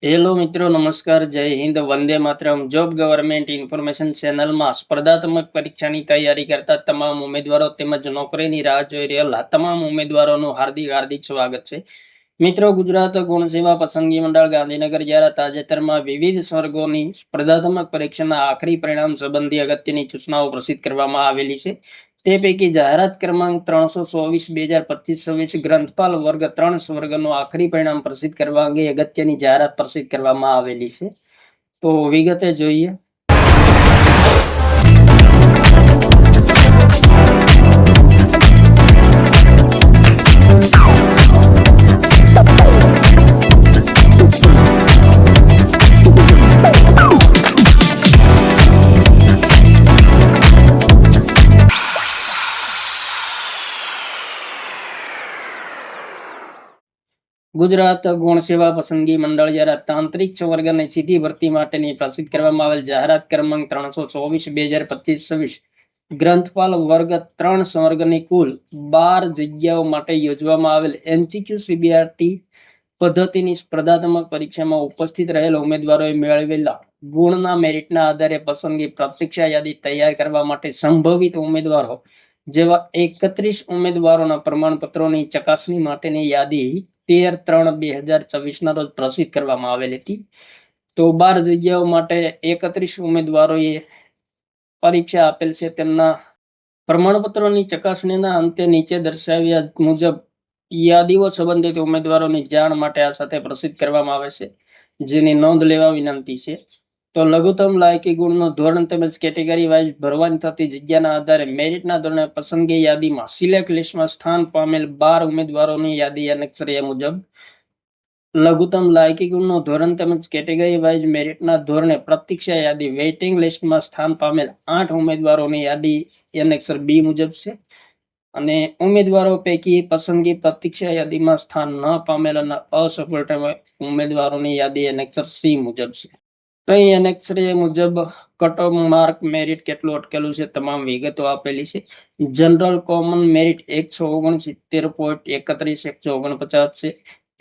Hello મિત્રો, નમસ્કાર, જય Hind, Vande Mataram. Job government information ચેનલમાં સ્પર્ધાત્મક પરીક્ષાની તૈયારી કરતા તમામ ઉમેદવારો તેમજ નોકરીની રાહ જોઈ રહેલા તમામ ઉમેદવારોનું હાર્દિક સ્વાગત છે. મિત્રો, ગુજરાત ગુણ સેવા પસંદગી મંડળ ગાંધીનગર દ્વારા તાજેતરમાં વિવિધ વર્ગોની સ્પર્ધાત્મક પરીક્ષાના આખરી પરિણામ સંબંધી અગત્યની સૂચનાઓ પ્રસિદ્ધ કરવામાં આવેલી છે. તે પૈકી જાહેરાત ક્રમાંક 324/2025-26 ગ્રંથપાલ વર્ગ 3 વર્ગનું આખરી પરિણામ પ્રસિદ્ધ કરવા અંગે અગત્યની જાહેરાત પ્રસિદ્ધ કરવામાં આવેલી છે. તો વિગતે જોઈએ. ગુજરાત ગુણ સેવા પસંદગી મંડળ દ્વારા તાંત્રિક વર્ગ અને સીધી ભરતી માટેની પ્રસિદ્ધ કરવામાં આવેલ જાહેરાત ક્રમાંક 324/2025-26 ગ્રંથપાલ વર્ગ 3 વર્ગની કુલ 12 જગ્યાઓ માટે યોજવામાં આવેલ MCQ CBRT પદ્ધતિની સ્પર્ધાત્મક પરીક્ષામાં ઉપસ્થિત રહેલ ઉમેદવારોએ મેળવેલા ગુણના મેરિટના આધારે પસંદગી પરીક્ષા યાદી તૈયાર કરવા માટે સંભવિત ઉમેદવારો જેવા 31 ઉમેદવારોના પ્રમાણપત્રોની ચકાસણી માટેની યાદી 13/3/2024 ના રોજ પ્રસિદ્ધ કરવામાં આવેલી હતી. તો 12 જગ્યાઓ માટે 31 ઉમેદવારોએ પરીક્ષા આપેલ છે. તેમના પ્રમાણપત્રોની ચકાસણીના અંતે નીચે દર્શાવ્યા મુજબ યાદીઓ સંબંધિત ઉમેદવારોની જાણ માટે આ સાથે પ્રસિદ્ધ કરવામાં આવે છે, જેની નોંધ લેવા વિનંતી છે. તો લઘુત્તમ લાયકી ગુણનું ધોરણ તેમજ કેટેગરી વાઇઝ ભરવાની થતી જગ્યાના આધારે મેરિટના ધોરણે પસંદગી યાદીમાં સિલેક્ટ લિસ્ટમાં સ્થાન પામેલ 12 ઉમેદવારોની યાદી અનેક્ષર મુજબ લઘુત્તમ લાયકી ગુણનું ધોરણ તેમજ કેટેગરી વાઇઝ મેરિટના ધોરણે પ્રતીક્ષા યાદી વેઇટિંગ લિસ્ટમાં સ્થાન પામેલ 8 ઉમેદવારોની યાદી અનેક્ષર B મુજબ છે. અને ઉમેદવારો પૈકી પસંદગી પ્રતીક્ષા યાદીમાં સ્થાન ન પામેલ અને અસફળ ઉમેદવારોની યાદી અનેક્ષર C મુજબ છે. તો અહીં અનેક્ષર મુજબ કટ ઓફ માર્ક મેરિટ કેટલું અટકેલું છે તમામ વિગતો આપેલી છે. જનરલ કોમન મેરિટ 169.31 છે.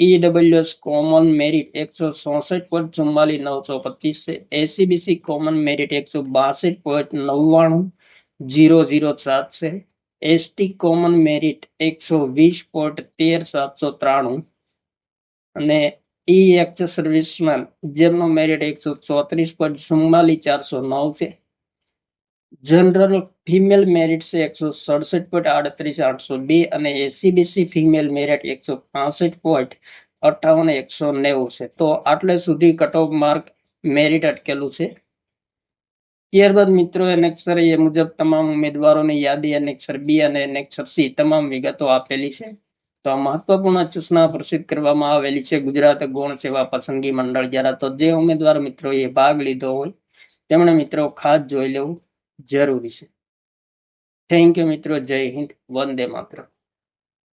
EWS કોમન મેરિટ 164.44,925 છે. ACBC કોમન મેરિટ 162.99,007 છે. ST કોમન મેરિટ 120.13,793 અને EX સર્વિસમેન જેમનો મેરિટ 134.44,409 છે. જનરલ ફિમેલ મેરિટ છે 167.38,802 અને ACBC ફિમેલ મેરિટ 165.58,190 છે. તો આટલે સુધી કટ ઓફ માર્ક મેરિટ અટકેલું છે. ત્યારબાદ મિત્રો એનેક્સર એ મુજબ તમામ ઉમેદવારોની યાદી એનેક્સર B અને એનેક્સર C તમામ વિગતો આપેલી છે. તો આ મહત્વપૂર્ણ સૂચના પ્રસિદ્ધ કરવામાં આવેલી છે ગુજરાત ગૌણ સેવા પસંદગી મંડળ દ્વારા. તો જે ઉમેદવાર મિત્રોએ ભાગ લીધો હોય તેમણે મિત્રો ખાસ જોઈ લેવું જરૂરી છે. થેન્ક યુ મિત્રો. જય હિન્દ, વંદે માતરમ.